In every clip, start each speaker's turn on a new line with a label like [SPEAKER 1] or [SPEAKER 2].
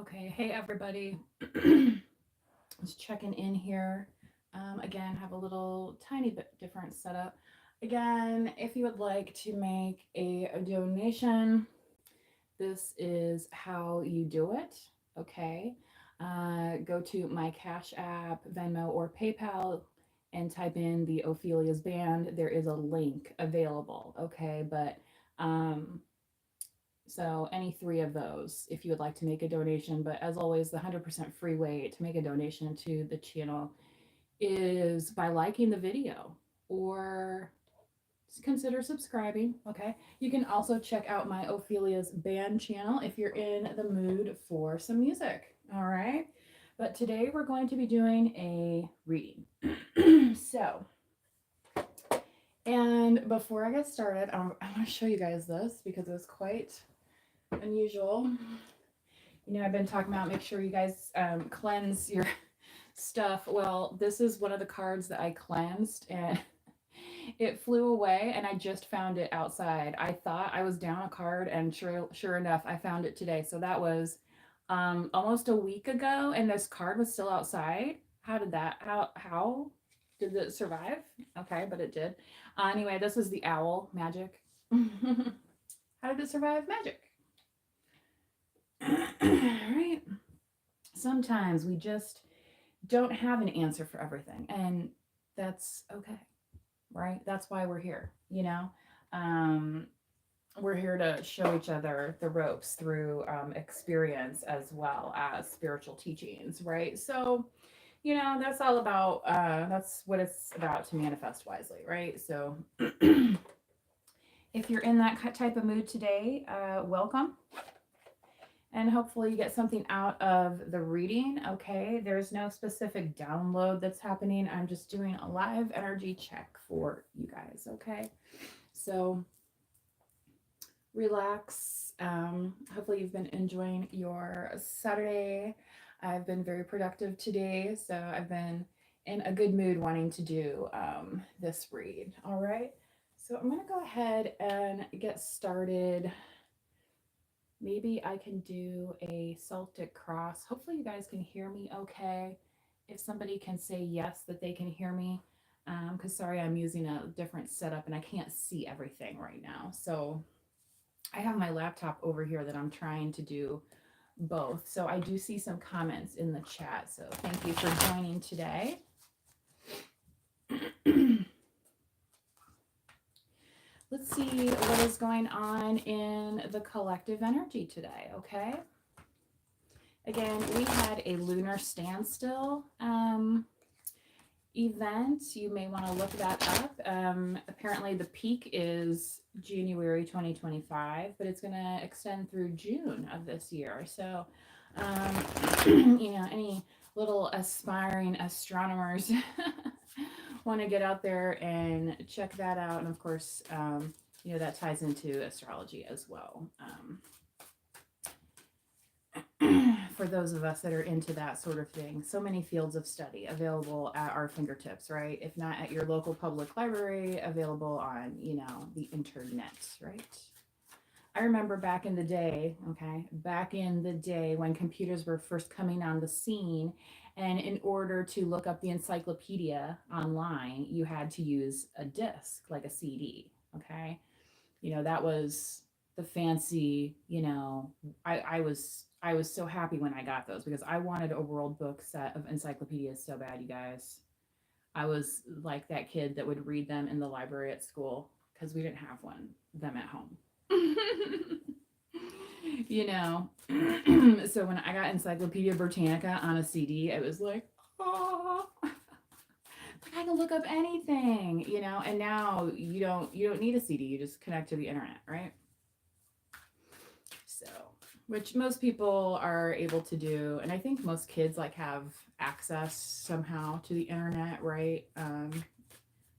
[SPEAKER 1] Okay, hey everybody. Just checking in here. Again, have a little tiny bit different setup. Again, if you would like to make a donation, this is how you do it. Okay, go to my Cash App, Venmo, or PayPal and type in the Ophelia's band. There is a link available. Okay, but um, so any three of those, if you would like to make a donation. But as always, the 100% free way to make a donation to the channel is by liking the video or consider subscribing. Okay. You can also check out my Ophelia's band channel if you're in the mood for some music. All right. But today we're going to be doing a reading. So, and before I get started, I want to show you guys this because it was quite unusual. You know, I've been talking about make sure you guys cleanse your stuff. Well, this is one of the cards that I cleansed and it flew away and I just found it outside. I thought I was down a card and sure enough, I found it today. So that was almost a week ago and this card was still outside. How did it survive? Okay, but it did. Anyway, this is the owl magic. How did it survive magic? Right? Sometimes we just don't have an answer for everything, and that's okay, right? That's why we're here, you know? Um, we're here to show each other the ropes through experience as well as spiritual teachings, right? So, you know, that's all about, that's what it's about to manifest wisely, right? So, if you're in that type of mood today, welcome. And hopefully you get something out of the reading. Okay, there's no specific download that's happening. I'm just doing a live energy check for you guys. Okay, so relax. Hopefully you've been enjoying your Saturday. I've been very productive today, so I've been in a good mood wanting to do this read. All right, so I'm going to go ahead and get started. Maybe I can do a Celtic cross. Hopefully you guys can hear me okay. If somebody can say yes that they can hear me, because sorry, I'm using a different setup and I can't see everything right now. So I have my laptop over here that I'm trying to do both. So I do see some comments in the chat. So thank you for joining today. Let's see what is going on in the collective energy today, okay? Again, we had a lunar standstill event. You may want to look that up. Apparently, the peak is January 2025, but it's going to extend through June of this year. So, you know, any little aspiring astronomers want to get out there and check that out. And of course, you know, that ties into astrology as well. For those of us that are into that sort of thing, so many fields of study available at our fingertips, right? If not at your local public library, available on, you know, the internet, right? I remember back in the day, okay, back in the day when computers were first coming on the scene, and in order to look up the encyclopedia online, you had to use a disc, like a CD, okay? You know, that was the fancy, you know, I was so happy when I got those because I wanted a world book set of encyclopedias so bad, you guys. I was like that kid that would read them in the library at school because we didn't have them at home. You know, so when I got Encyclopedia Britannica on a CD, it was like, oh, I can look up anything, you know. And now you don't need a CD; you just connect to the internet, right? So, which most people are able to do, and I think most kids like have access somehow to the internet, right?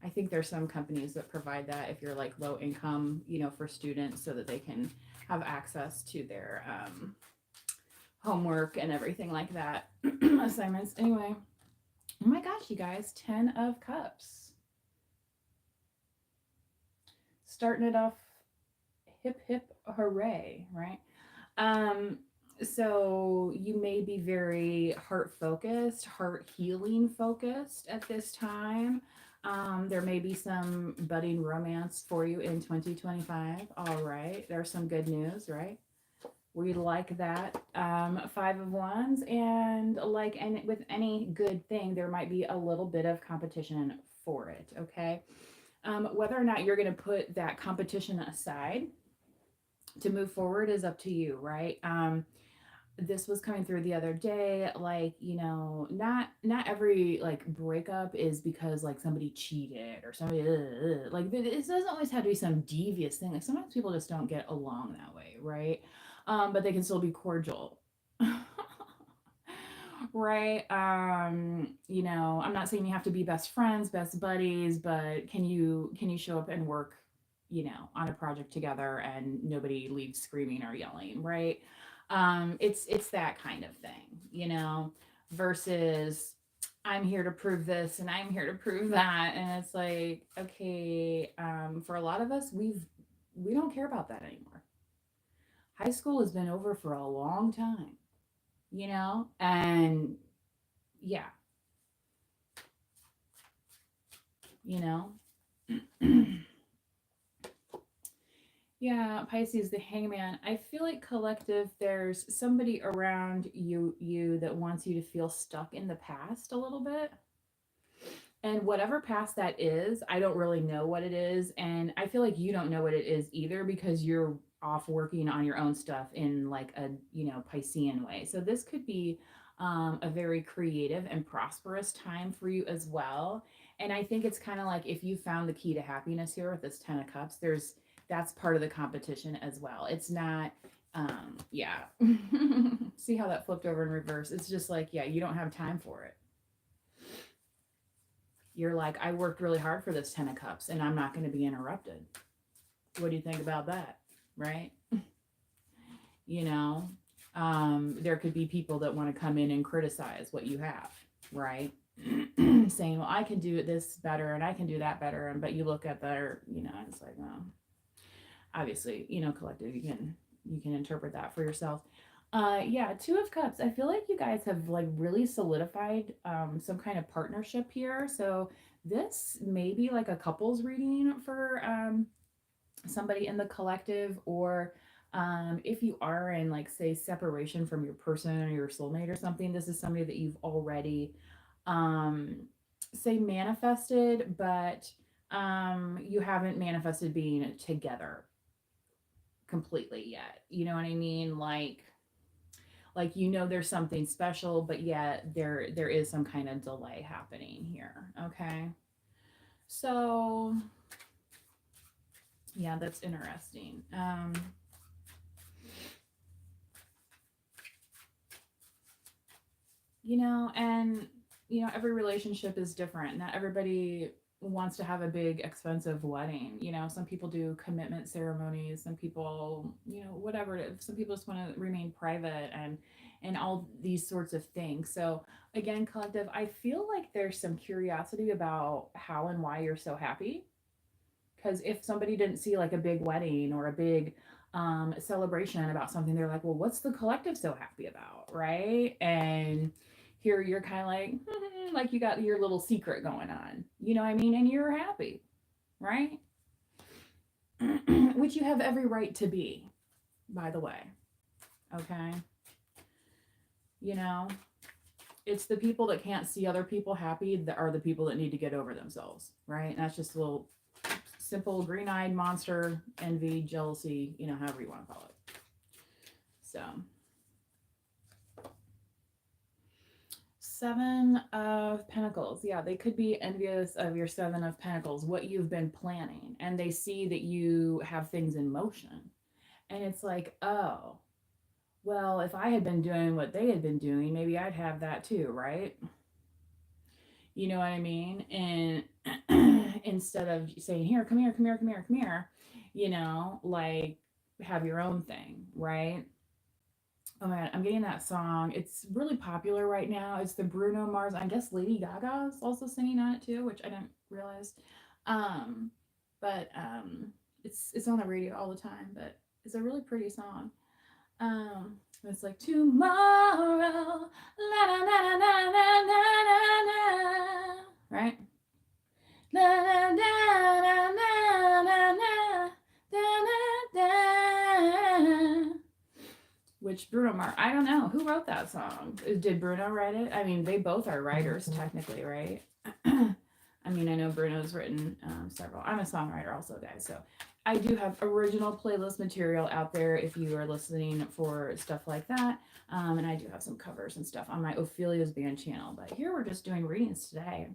[SPEAKER 1] I think there's some companies that provide that if you're like low income, you know, for students, so that they can have access to their homework and everything like that, assignments. Anyway, oh my gosh, you guys, 10 of Cups. Starting it off hip hip hooray, right? Um, So you may be very heart focused, heart healing focused at this time. There may be some budding romance for you in 2025. All right. There's some good news, right? We like that. Five of Wands, and like, and with any good thing, there might be a little bit of competition for it. Okay. Whether or not you're going to put that competition aside to move forward is up to you, right? This was coming through the other day, like, you know, not every like breakup is because like somebody cheated or somebody like it doesn't always have to be some devious thing. Like sometimes people just don't get along that way, right? But they can still be cordial. Right. You know, I'm not saying you have to be best friends, best buddies, but can you show up and work, you know, on a project together and nobody leaves screaming or yelling, right? It's that kind of thing, you know, versus I'm here to prove this and I'm here to prove that. And it's like, okay, for a lot of us, we don't care about that anymore. High school has been over for a long time, you know, and yeah, you know. Yeah, Pisces, the hangman. I feel like collective, there's somebody around you that wants you to feel stuck in the past a little bit. And whatever past that is, I don't really know what it is. And I feel like you don't know what it is either because you're off working on your own stuff in like a, you know, Piscean way. So this could be a very creative and prosperous time for you as well. And I think it's kind of like if you found the key to happiness here with this 10 of Cups, that's part of the competition as well. It's not, yeah. See how that flipped over in reverse? It's just like, yeah, you don't have time for it. You're like, I worked really hard for this 10 of Cups and I'm not going to be interrupted. What do you think about that? Right? You know, there could be people that want to come in and criticize what you have, right? Saying, well, I can do this better and I can do that better. And but you look at their, you know, it's like, well, obviously, you know, collective, you can interpret that for yourself. Yeah, Two of Cups. I feel like you guys have like really solidified some kind of partnership here. So this may be like a couples reading for somebody in the collective, or if you are in like say separation from your person or your soulmate or something, this is somebody that you've already um, say manifested, but you haven't manifested being together completely yet. You know what I mean? Like you know there's something special, but yet there is some kind of delay happening here. Okay. So yeah, that's interesting. You know, and you know, every relationship is different. Not everybody wants to have a big expensive wedding. You know, some people do commitment ceremonies, some people, you know, whatever it is. Some people just want to remain private and all these sorts of things. So again, collective, I feel like there's some curiosity about how and why you're so happy. Because if somebody didn't see like a big wedding or a big celebration about something, they're like, well, what's the collective so happy about? Right. And here you're kind of like, like you got your little secret going on, you know what I mean? And you're happy, right? Which you have every right to be, by the way. Okay. You know, it's the people that can't see other people happy that are the people that need to get over themselves, right? And that's just a little simple green-eyed monster envy, jealousy, you know, however you want to call it. So Seven of Pentacles. Yeah, they could be envious of your Seven of Pentacles, what you've been planning, and they see that you have things in motion. And it's like, oh, well, if I had been doing what they had been doing, maybe I'd have that too, right? You know what I mean? And instead of saying, here, come here, come here, come here, come here, you know, like have your own thing, right? Oh my God, I'm getting that song. It's really popular right now. It's the Bruno Mars. I guess Lady Gaga is also singing on it too, which I didn't realize. Um, but it's on the radio all the time. But it's a really pretty song. Um, It's like tomorrow, la la la la la la la la, right? La la la la la la la, which Bruno Mars, I don't know who wrote that song. Did Bruno write it? I mean, they both are writers technically, right? I mean, I know Bruno's written several. I'm a songwriter also, guys. So I do have original playlist material out there if you are listening for stuff like that. And I do have some covers and stuff on my Ophelia's Band channel. But here we're just doing readings today.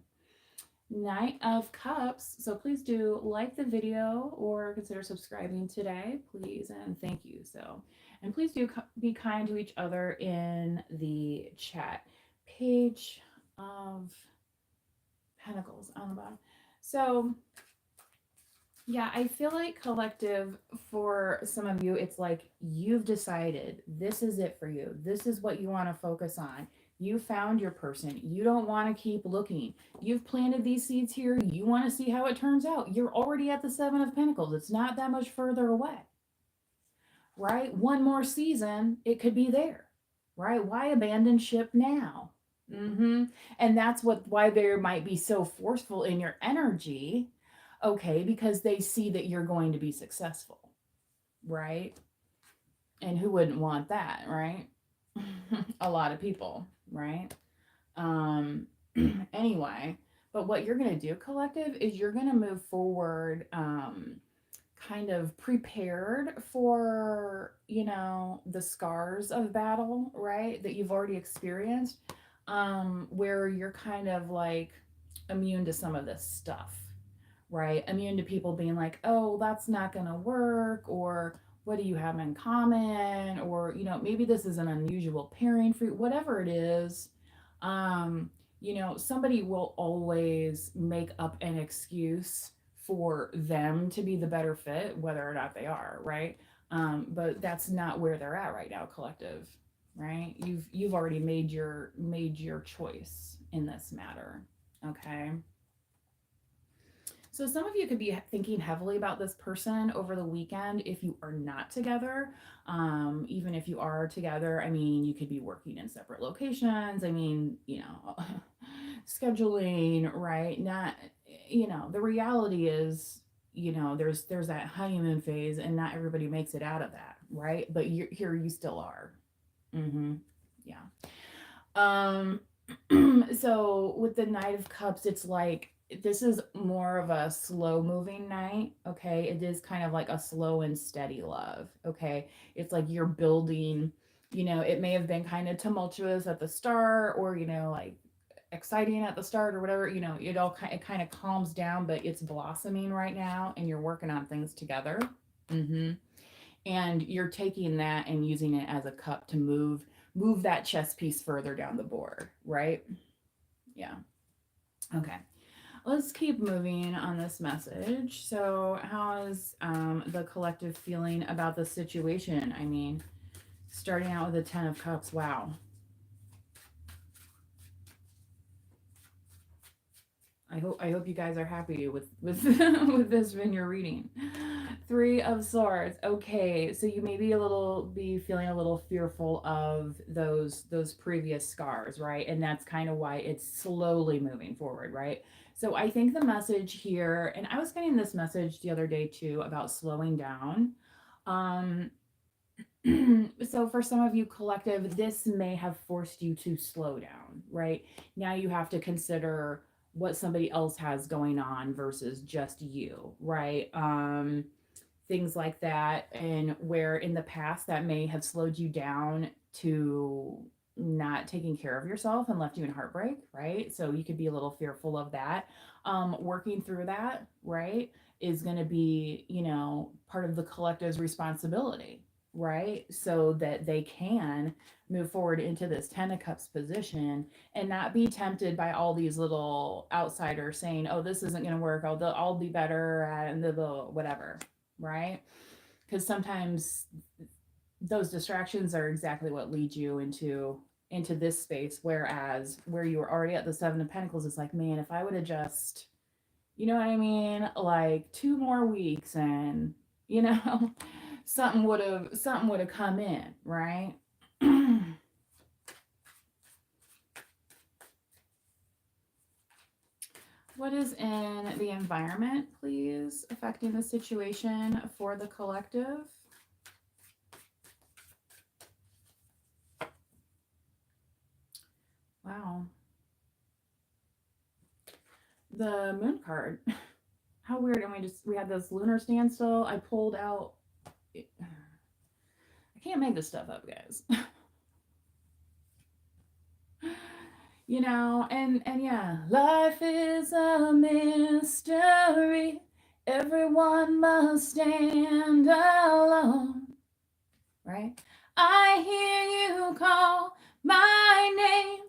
[SPEAKER 1] Knight of Cups. So please do like the video or consider subscribing today, please, and thank you. So, and please do be kind to each other in the chat. Page of Pentacles on the bottom. So yeah, I feel like collective, for some of you, it's like you've decided this is it for you. This is what you want to focus on. You found your person. You don't want to keep looking. You've planted these seeds here. You want to see how it turns out. You're already at the Seven of Pentacles. It's not that much further away, right? One more season, it could be there, right? Why abandon ship now? And that's why they might be so forceful in your energy. Okay, because they see that you're going to be successful, right? And who wouldn't want that, right? A lot of people, right? Anyway, but what you're going to do, collective, is you're going to move forward kind of prepared for, the scars of battle, right? That you've already experienced, where you're kind of like immune to some of this stuff, right? Immune to people being like, oh, that's not going to work, or what do you have in common, or, maybe this is an unusual pairing for you, whatever it is. Somebody will always make up an excuse for them to be the better fit, whether or not they are, right? But that's not where they're at right now, collective, right? You've already made your choice in this matter, okay? So some of you could be thinking heavily about this person over the weekend if you are not together. Even if you are together, I mean, you could be working in separate locations. I mean, scheduling, right? Not, the reality is, there's that honeymoon phase, and not everybody makes it out of that, right? But here you still are. Yeah. So with the Knight of Cups, it's like this is more of a slow moving night, okay? It is kind of like a slow and steady love, okay? It's like you're building, it may have been kind of tumultuous at the start, or like exciting at the start, or whatever, it kind of calms down, but it's blossoming right now, and you're working on things together. And you're taking that and using it as a cup to move that chess piece further down the board, right? Yeah. Okay. Let's keep moving on this message. So how is the collective feeling about the situation? I mean, starting out with the 10 of Cups. Wow. I hope you guys are happy with with this in your reading. 3 of Swords. Okay, so you may be feeling a little fearful of those previous scars, right? And that's kind of why it's slowly moving forward, right? So I think the message here, and I was getting this message the other day too about slowing down. So for some of you, collective, this may have forced you to slow down, right? Now you have to consider what somebody else has going on versus just you, right? Things like that. And where in the past that may have slowed you down to not taking care of yourself and left you in heartbreak, right? So you could be a little fearful of that. Working through that, right, is going to be, part of the collective's responsibility, right? So that they can move forward into this 10 of Cups position and not be tempted by all these little outsiders saying, oh, this isn't going to work. I'll be better at the whatever, right? Because sometimes those distractions are exactly what lead you into this space, whereas where you were already at the 7 of Pentacles is like, man, if I would have just, you know what I mean, like 2 more weeks, and something would have come in, right? what is in the environment, please, affecting the situation for the collective? Wow. The moon card. How weird. And we had this lunar standstill. I pulled out. I can't make this stuff up, guys. You know, and yeah, life is a mystery. Everyone must stand alone, right? I hear you call my name,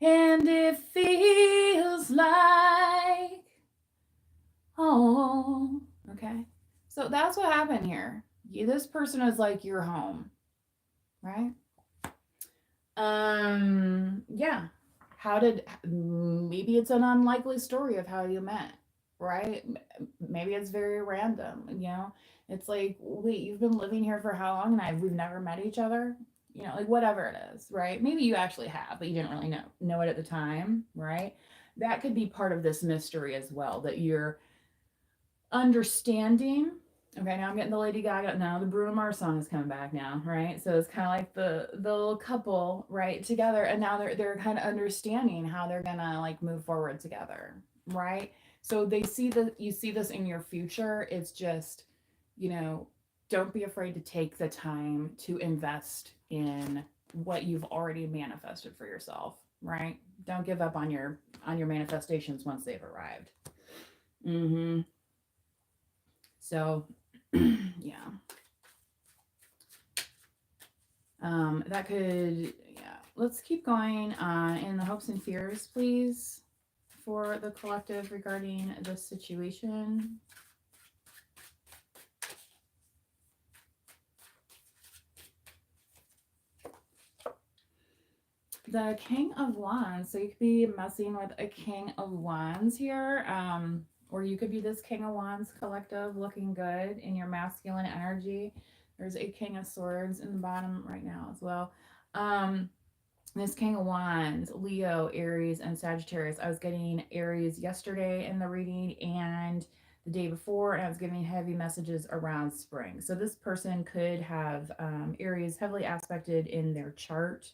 [SPEAKER 1] and it feels like home. Okay, so that's what happened here. This person is like your home, right? Yeah. How did, maybe it's an unlikely story of how you met, right? Maybe it's very random, you know? It's like, wait, you've been living here for how long and we've never met each other? You know, like whatever it is, right? Maybe you actually have, but you didn't really know it at the time, right? That could be part of this mystery as well, that you're understanding. Okay, now I'm getting the Lady Gaga. Now the Bruno Mars song is coming back now, right? So it's kind of like the little couple, right, together, and now they're kind of understanding how they're gonna like move forward together, right? So they see that you see this in your future. It's just, you know, don't be afraid to take the time to invest in what you've already manifested for yourself, right? Don't give up on your manifestations once they've arrived. Mm-hmm. So, yeah. That could, yeah. Let's keep going in the hopes and fears, please, for the collective regarding this situation. The King of Wands. So you could be messing with a King of Wands here. Or you could be this King of Wands collective looking good in your masculine energy. There's a King of Swords in the bottom right now as well. This King of Wands, Leo, Aries, and Sagittarius. I was getting Aries yesterday in the reading and the day before, and I was getting heavy messages around spring. So this person could have Aries heavily aspected in their chart.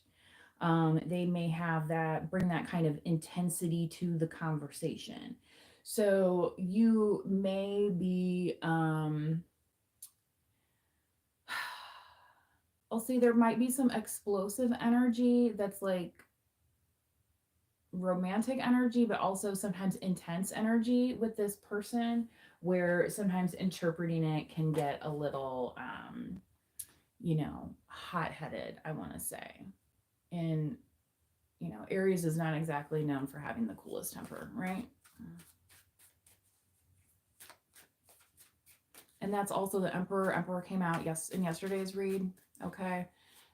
[SPEAKER 1] They may have that, bring that kind of intensity to the conversation. So you may be, I'll say there might be some explosive energy that's like romantic energy, but also sometimes intense energy with this person, where sometimes interpreting it can get a little, you know, hot headed, I want to say. And, you know, Aries is not exactly known for having the coolest temper, right? And that's also the Emperor. Emperor came out in yesterday's read, okay,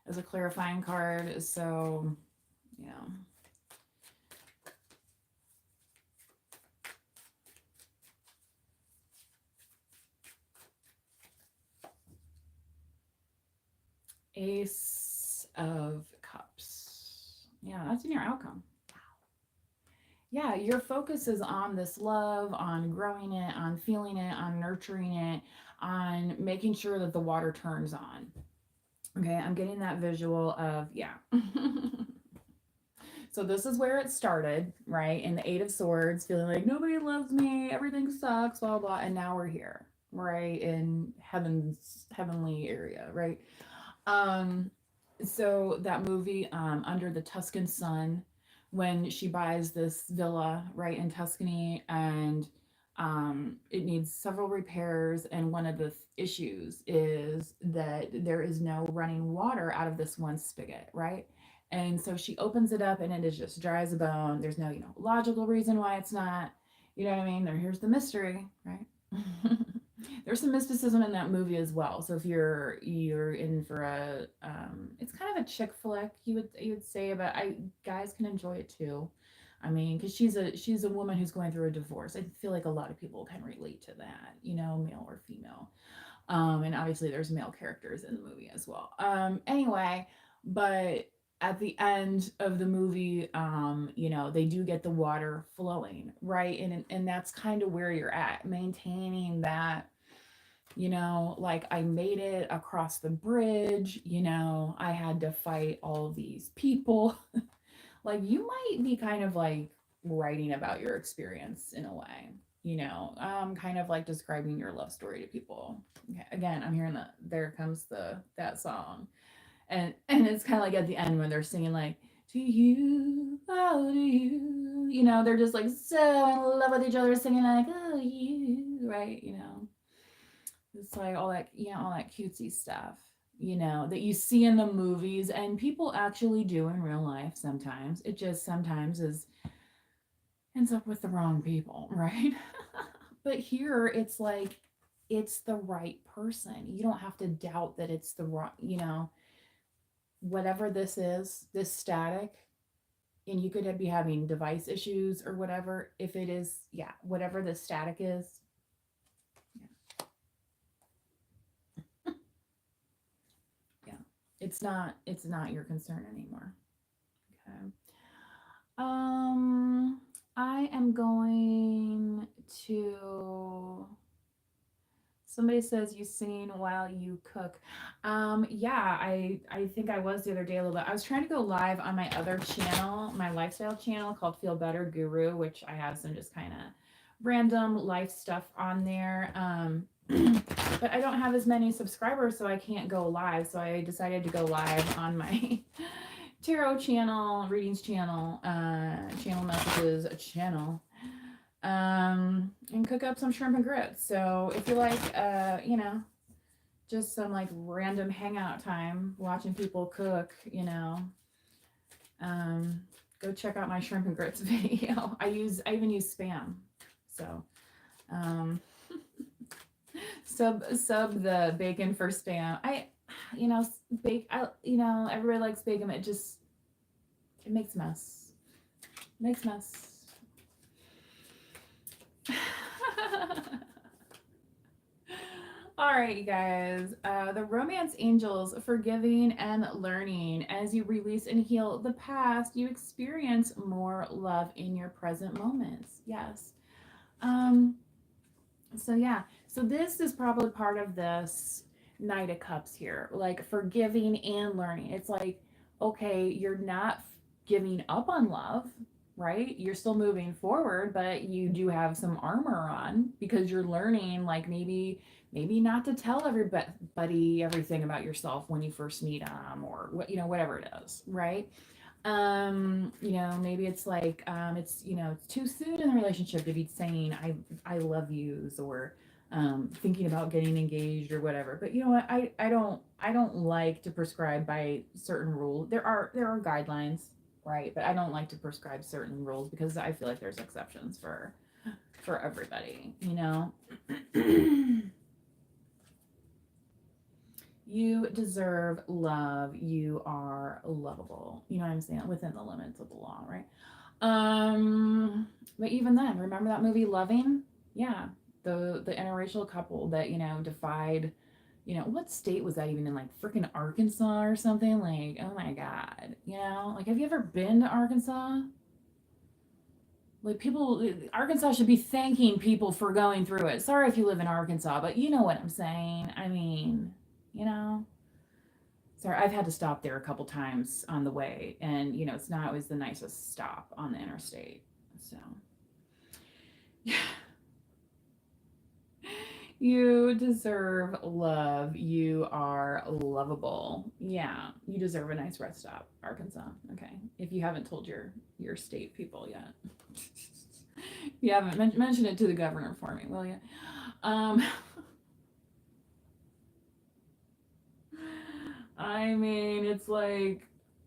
[SPEAKER 1] as a clarifying card. So, yeah. Ace of Cups. Yeah, that's in your outcome. Yeah, your focus is on this love, on growing it, on feeling it, on nurturing it, on making sure that the water turns on. Okay, I'm getting that visual of, yeah. So this is where it started, right? In the Eight of Swords, feeling like nobody loves me, everything sucks, blah, blah, and now we're here, right? In heavenly area, right? Um, so that movie, Under the Tuscan Sun, when she buys this villa right in Tuscany, and it needs several repairs, and one of the issues is that there is no running water out of this one spigot, right? And so she opens it up and it is just dry as a bone. There's no, logical reason why it's not. You know what I mean? Here's the mystery, right? There's some mysticism in that movie as well. So if you're in for a, it's kind of a chick flick, you would say, but guys can enjoy it too. I mean, because she's a woman who's going through a divorce. I feel like a lot of people can relate to that, male or female. And obviously there's male characters in the movie as well. Anyway, but at the end of the movie, you know, they do get the water flowing, right? And that's kind of where you're at, maintaining that, you know, like I made it across the bridge, you know, I had to fight all these people. Like you might be kind of like writing about your experience in a way, you know, kind of like describing your love story to people. Okay, again, I'm hearing that there comes that song. And it's kind of like at the end when they're singing like to you, oh to you, you know, they're just like so in love with each other, singing like oh you, right, you know, it's like all that, you know, all that cutesy stuff, you know, that you see in the movies and people actually do in real life sometimes. It just sometimes is ends up with the wrong people, right? But here it's like it's the right person. You don't have to doubt that it's the right, you know, whatever this is, this static, and you could be having device issues or whatever. If it is, yeah, whatever the static is, yeah, it's not your concern anymore. Okay. I am going to. Somebody says you sing while you cook. Yeah, I think I was the other day a little bit. I was trying to go live on my other channel, my lifestyle channel called Feel Better Guru, which I have some just kind of random life stuff on there. But I don't have as many subscribers, so I can't go live. So I decided to go live on my tarot channel, readings channel, channel messages channel, and cook up some shrimp and grits. So if you like, you know, just some like random hangout time watching people cook, you know, um, go check out my shrimp and grits video. I even use spam. So, um, sub the bacon for spam. You know, you know, everybody likes bacon. It makes mess. Makes mess. All right, you guys. The romance angels, forgiving and learning. As you release and heal the past, you experience more love in your present moments. Yes. Um. So yeah. So this is probably part of this Knight of Cups here, like forgiving and learning. It's like, okay, you're not giving up on love, right? You're still moving forward, but you do have some armor on because you're learning, like maybe not to tell everybody everything about yourself when you first meet them, or what, you know, whatever it is, right? You know, maybe it's like it's, you know, it's too soon in the relationship to be saying I love yous, or thinking about getting engaged or whatever. But you know what, I don't like to prescribe by certain rules. There are guidelines, right? But I don't like to prescribe certain rules because I feel like there's exceptions for everybody, you know. You deserve love. You are lovable. You know what I'm saying? Within the limits of the law, right? But even then, remember that movie Loving? Yeah. The interracial couple that, you know, defied, you know, what state was that even in, like freaking Arkansas or something? Like, oh my God. You know, like have you ever been to Arkansas? Like people, Arkansas should be thanking people for going through it. Sorry if you live in Arkansas, but you know what I'm saying. I mean, you know. Sorry, I've had to stop there a couple times on the way, and you know, it's not always the nicest stop on the interstate. So, yeah. You deserve love. You are lovable. Yeah, you deserve a nice rest stop, Arkansas. Okay, if you haven't told your state people yet, you haven't mentioned it to the governor for me, will you? Um, I mean, it's like,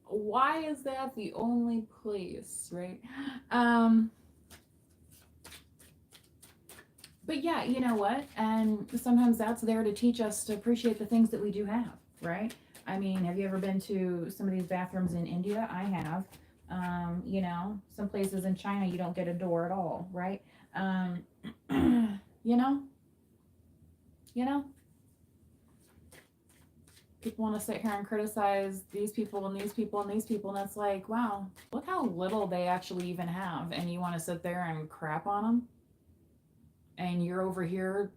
[SPEAKER 1] why is that the only place, right? Um, but yeah, you know what? And sometimes that's there to teach us to appreciate the things that we do have, right? I mean, have you ever been to some of these bathrooms in India? I have. You know, some places in China you don't get a door at all, right? Um, you know, you know. People want to sit here and criticize these people and these people and these people, and it's like, wow, look how little they actually even have, and you want to sit there and crap on them, and you're over here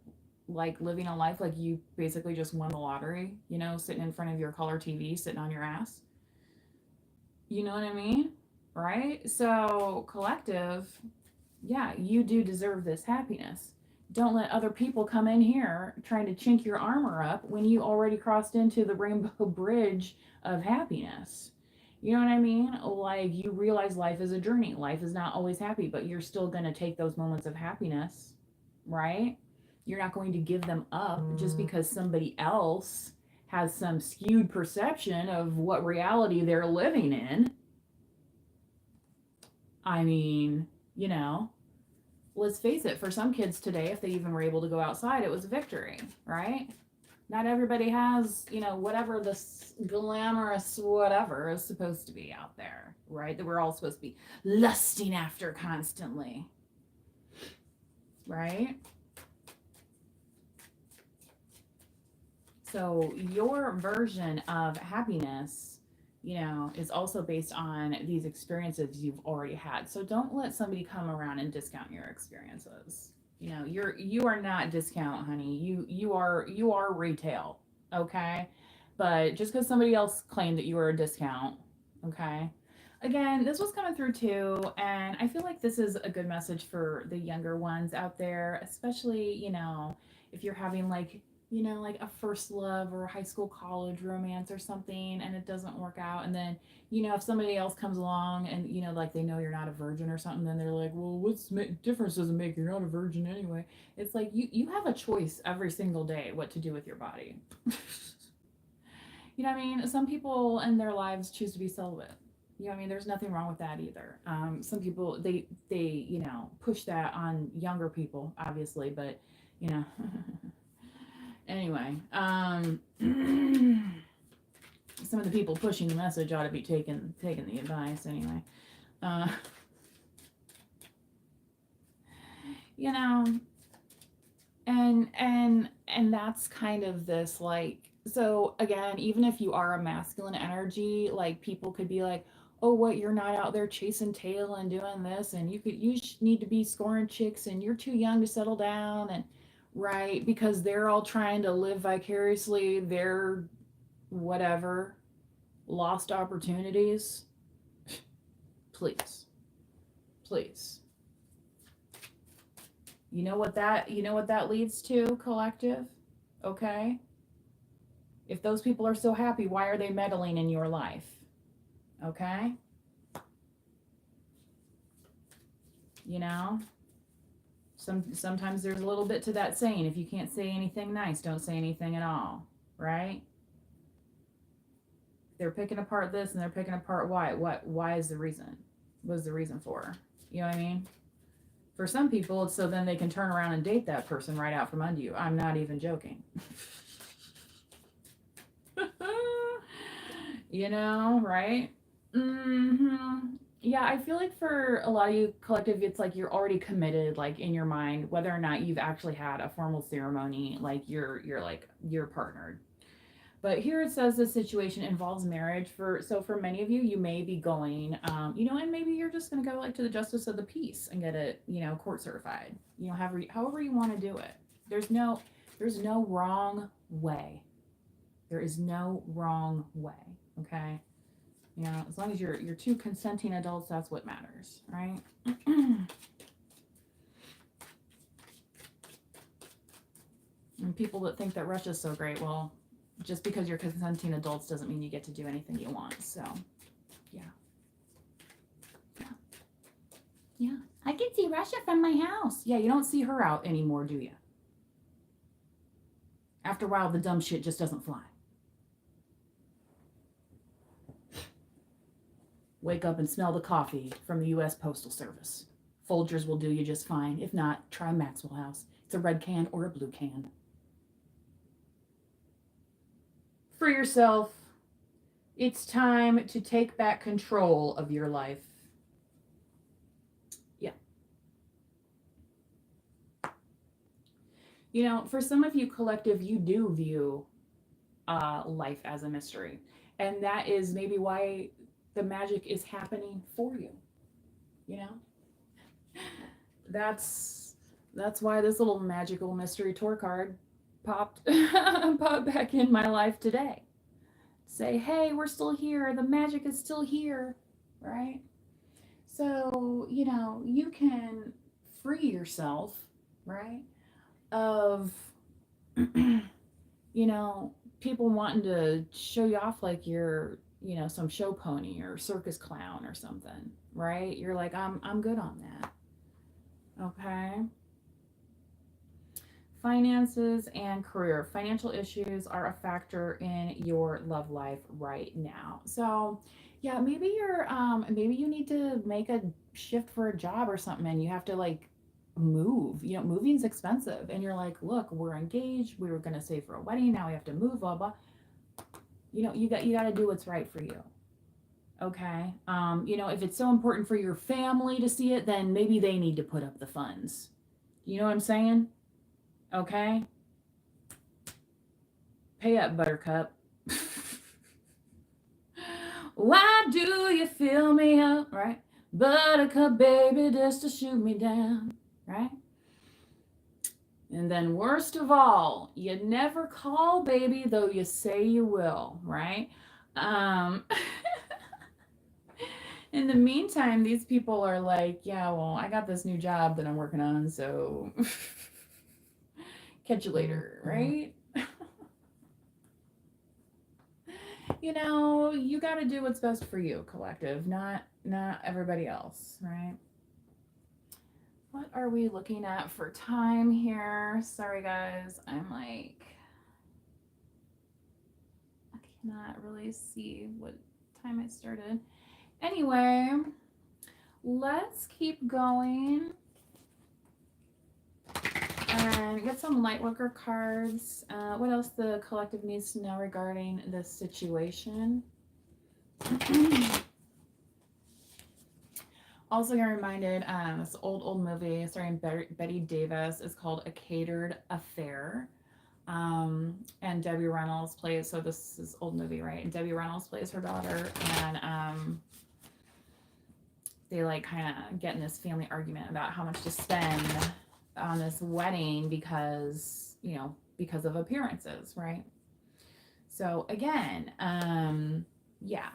[SPEAKER 1] like living a life like you basically just won the lottery, you know, sitting in front of your color TV, sitting on your ass. You know what I mean? Right? So, collective, yeah, you do deserve this happiness. Don't let other people come in here trying to chink your armor up when you already crossed into the rainbow bridge of happiness. You know what I mean? Like, you realize life is a journey. Life is not always happy, but you're still going to take those moments of happiness, right? You're not going to give them up just because somebody else has some skewed perception of what reality they're living in. I mean, you know, let's face it, for some kids today, if they even were able to go outside, it was a victory, right? Not everybody has, you know, whatever this glamorous whatever is supposed to be out there, right? That we're all supposed to be lusting after constantly, right? So your version of happiness, you know, is also based on these experiences you've already had. So don't let somebody come around and discount your experiences. You know, you are not discount, honey. You are retail, okay? But just because somebody else claimed that you were a discount, okay? Again, this was coming through too, and I feel like this is a good message for the younger ones out there, especially, you know, if you're having like, you know, like a first love or a high school college romance or something and it doesn't work out. And then, you know, if somebody else comes along and, you know, like they know you're not a virgin or something, then they're like, well, what's difference does it make? You're not a virgin anyway. It's like you have a choice every single day what to do with your body. You know what I mean? Some people in their lives choose to be celibate. You know what I mean? There's nothing wrong with that either. Some people, they, you know, push that on younger people, obviously, but, you know. Anyway, some of the people pushing the message ought to be taking the advice anyway. Uh, you know, and that's kind of this like, so again, even if you are a masculine energy, like people could be like, oh, what, you're not out there chasing tail and doing this, and you need to be scoring chicks, and you're too young to settle down, and right, because they're all trying to live vicariously their whatever lost opportunities. Please, please, you know what that leads to, collective, okay? If those people are so happy, why are they meddling in your life? Okay? You know? Sometimes there's a little bit to that saying, if you can't say anything nice, don't say anything at all, right? They're picking apart this and they're picking apart why is the reason? What is the reason for? You know what I mean? For some people, it's so then they can turn around and date that person right out from under you. I'm not even joking. You know, right? Yeah, I feel like for a lot of you collective, it's like you're already committed, like in your mind, whether or not you've actually had a formal ceremony, like you're partnered. But here it says the situation involves marriage. For many of you, you may be going, you know, and maybe you're just gonna go like to the justice of the peace and get it, you know, court certified. You know, however you want to do it. There's no wrong way. There is no wrong way. Okay. You know, as long as you're two consenting adults, that's what matters, right? And people that think that Russia's so great, well, just because you're consenting adults doesn't mean you get to do anything you want. So, yeah. Yeah. Yeah. I can see Russia from my house. Yeah, you don't see her out anymore, do you? After a while, the dumb shit just doesn't fly. Wake up and smell the coffee from the U.S. Postal Service. Folgers will do you just fine. If not, try Maxwell House. It's a red can or a blue can. For yourself, it's time to take back control of your life. Yeah. You know, for some of you collective, you do view life as a mystery. And that is maybe why the magic is happening for you. You know, that's why this little magical mystery tour card popped popped back in my life today. Say, hey, we're still here. The magic is still here, right? So, you know, you can free yourself, right, of, you know, people wanting to show you off like you're, you know, some show pony or circus clown or something, right? You're like, I'm good on that. Okay. Finances and career. Financial issues are a factor in your love life right now. So, yeah, maybe maybe you need to make a shift for a job or something and you have to like move. You know, moving's expensive and you're like, "Look, we're engaged. We were going to save for a wedding. Now we have to move, blah blah." You know, you got to do what's right for you. Okay? You know, if it's so important for your family to see it, then maybe they need to put up the funds. You know what I'm saying? Okay? Pay up, Buttercup. Why do you fill me up, right? Buttercup, baby, just to shoot me down, right? And then, worst of all, you never call, baby, though you say you will, right? Um, in the meantime, these people are like, yeah, well, I got this new job that I'm working on, so catch you later, right? You know, you got to do what's best for you, collective, not everybody else, right? What are we looking at for time here? Sorry guys, I'm like I cannot really see what time I started. Anyway, let's keep going and get some Lightworker cards. What else the collective needs to know regarding this situation? Also, you're reminded this old movie starring Betty Davis is called A Catered Affair. And Debbie Reynolds plays, so this is old movie, right? And Debbie Reynolds plays her daughter, and they like kind of get in this family argument about how much to spend on this wedding because, you know, because of appearances, right? So again, yeah.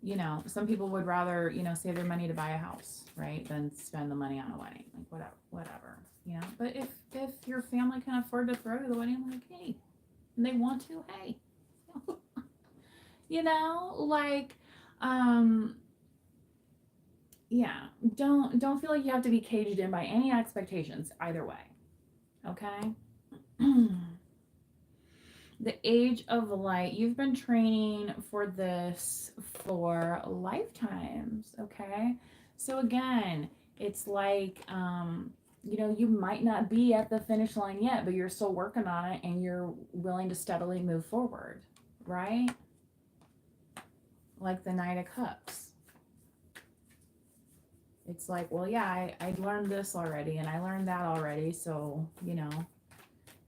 [SPEAKER 1] You know, some people would rather, you know, save their money to buy a house, right, than spend the money on a wedding, like whatever, you know. But if your family can afford to throw the wedding, like, hey, and they want to, hey, you know, like, yeah, don't feel like you have to be caged in by any expectations either way, okay. The Age of Light. You've been training for this for lifetimes, okay? So again, it's like, you know, you might not be at the finish line yet, but you're still working on it and you're willing to steadily move forward, right? Like the Knight of Cups. It's like, well, yeah, I learned this already and I learned that already, so, you know,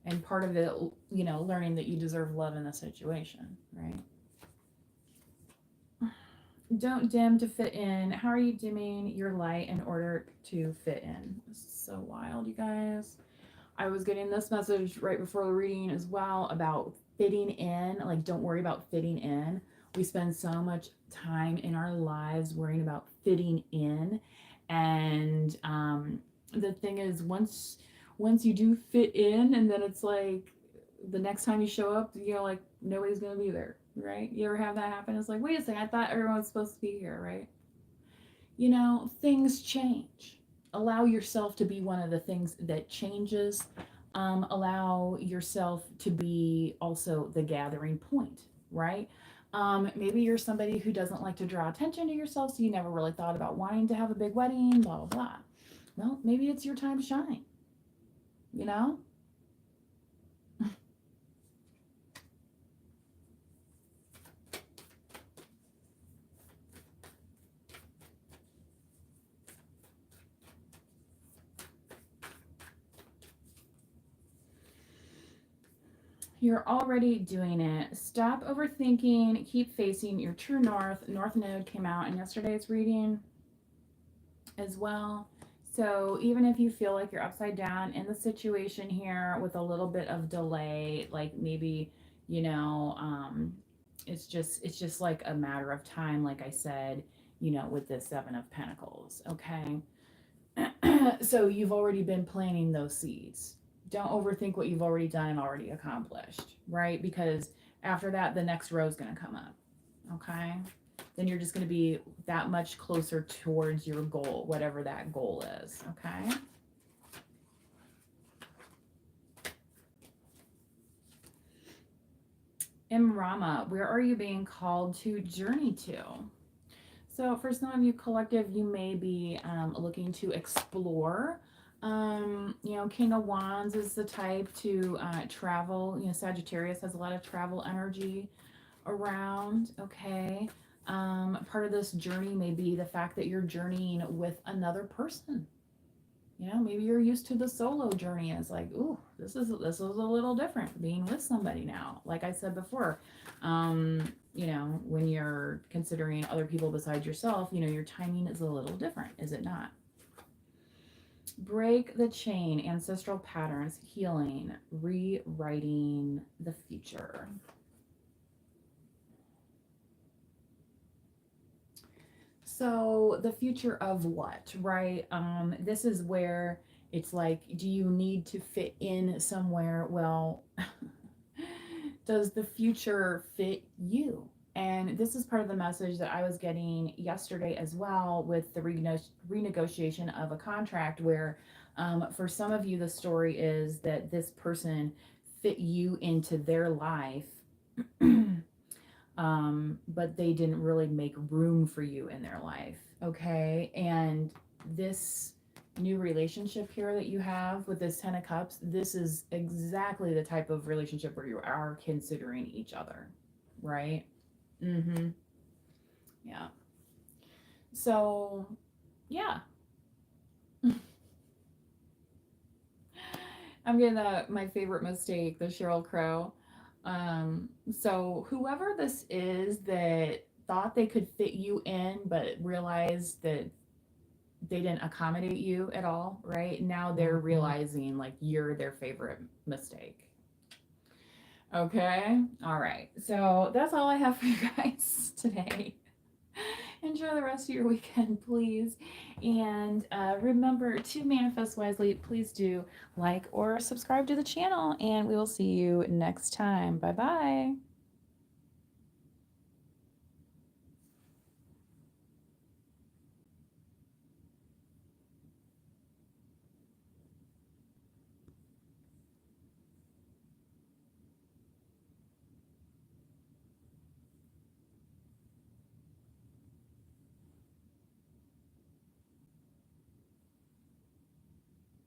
[SPEAKER 1] and part of it, you know, learning that you deserve love in the situation, right? Don't dim to fit in. How are you dimming your light in order to fit in? This is so wild, you guys. I was getting this message right before the reading as well about fitting in. Like, don't worry about fitting in. We spend so much time in our lives worrying about fitting in. And the thing is, once you do fit in, and then it's like the next time you show up, you know, like nobody's gonna be there, right? You ever have that happen? It's like, wait a second, I thought everyone was supposed to be here, right? You know, things change. Allow yourself to be one of the things that changes. Allow yourself to be also the gathering point, right? Maybe you're somebody who doesn't like to draw attention to yourself, so you never really thought about wanting to have a big wedding, blah, blah, blah. Well, maybe it's your time to shine, you know? You're already doing it. Stop overthinking. Keep facing your true north. North node came out in yesterday's reading as well. So even if you feel like you're upside down in the situation here with a little bit of delay, like maybe, you know, it's just like a matter of time, like I said, you know, with the Seven of Pentacles. Okay. So you've already been planting those seeds. Don't overthink what you've already done and already accomplished, right? Because after that, the next row is going to come up. Okay. Then you're just going to be that much closer towards your goal, whatever that goal is. Okay. Rama, where are you being called to journey to? So for some of you collective, you may be looking to explore. You know, King of Wands is the type to travel. You know, Sagittarius has a lot of travel energy around. Okay. Part of this journey may be the fact that you're journeying with another person. You know, maybe you're used to the solo journey. And it's like, ooh, this is a little different being with somebody now. Like I said before, you know, when you're considering other people besides yourself, you know, your timing is a little different, is it not? Break the chain, ancestral patterns, healing, rewriting the future. So the future of what, right? This is where it's like, do you need to fit in somewhere? Well, does the future fit you? And this is part of the message that I was getting yesterday as well with the renegotiation of a contract where for some of you, the story is that this person fit you into their life. But they didn't really make room for you in their life. Okay. And this new relationship here that you have with this 10 of Cups, this is exactly the type of relationship where you are considering each other. Right? Mm-hmm. Yeah. So, yeah. I'm getting my favorite mistake, the Sheryl Crow. So whoever this is that thought they could fit you in, but realized that they didn't accommodate you at all, right? Now they're realizing like you're their favorite mistake. Okay. All right. So that's all I have for you guys today. Enjoy the rest of your weekend, please. And remember to manifest wisely. Please do like or subscribe to the channel, and we will see you next time. Bye bye.